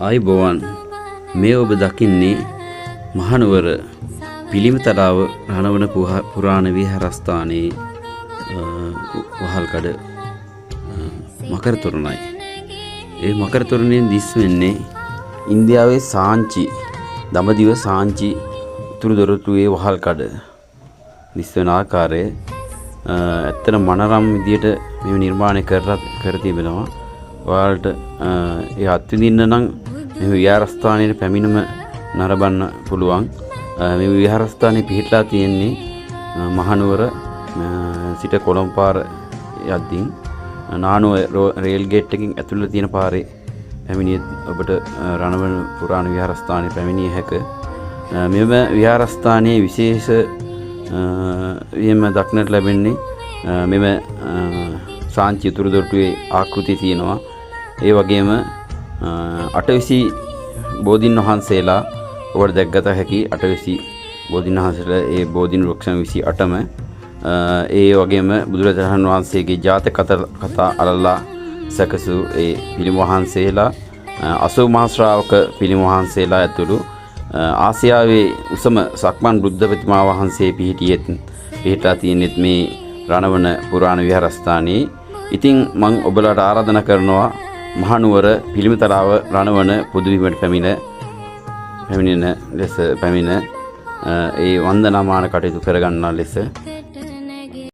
ආයිබෝවන් මේ ඔබ දකින්නේ මහනුවර පිළිමතලාව රණවන පුරාණ විහාරස්ථානයේ වහල්කඩ මකර තොරණයි. ඒ මකර තොරණයෙන් දිස් වෙන්නේ ඉන්දියාවේ සාංචි දඹදිව සාංචි උතුරු දොරටුවේ වහල්කඩ දිස් වෙන ආකාරය ඇත්තට මනරම් විදියට මේ නිර්මාණය කර තිබෙනවා. ඔයාලට ඒ අත්විඳින්න නම් මේ විහාරස්ථානයේ පැමිණීම නරඹන්න පුළුවන්. මේ විහාරස්ථානයේ පිහිටලා තියෙන්නේ මහනුවර සිට කොළඹ පාර යද්දී නානුව රේල් ගේට් එකකින් ඇතුළට තියෙන පාරේ පැමිණියත් ඔබට රණවන පුරාණ විහාරස්ථානයේ පැමිණිය හැක. මෙම විහාරස්ථානයේ විශේෂ වීම දක්නට ලැබෙන්නේ මෙම සාංචි උතුරු දොරටුවේ ආකෘතිය තියෙනවා. ඒ වගේම අටවිසි බෝධීන් වහන්සේලා ඔබට දැක්ගත හැකි අටවිසි බෝධීන් වහන්සේලා ඒ බෝධීන් වෘක්ෂ 28ම ඒ වගේම බුදුරජාණන් වහන්සේගේ ජාතක කතා අලලා සැකසූ ඒ පිළිම වහන්සේලා 80 මහා ශ්‍රාවක පිළිම වහන්සේලා ඇතුළු ආසියාවේ උසම සක්මන් බුද්ධ ප්‍රතිමා වහන්සේ පිහිටලා තියෙනෙත් මේ රණවන පුරාණ විහාරස්ථානයේ. ඉතින් මම ඔබලාට ආරාධනා කරනවා මහනුවර පිළිමතලාව රණවන පුදුබිමට පැමිණෙන ලෙස ඒ වන්දනාමාන කටයුතු කරගන්නා ලෙස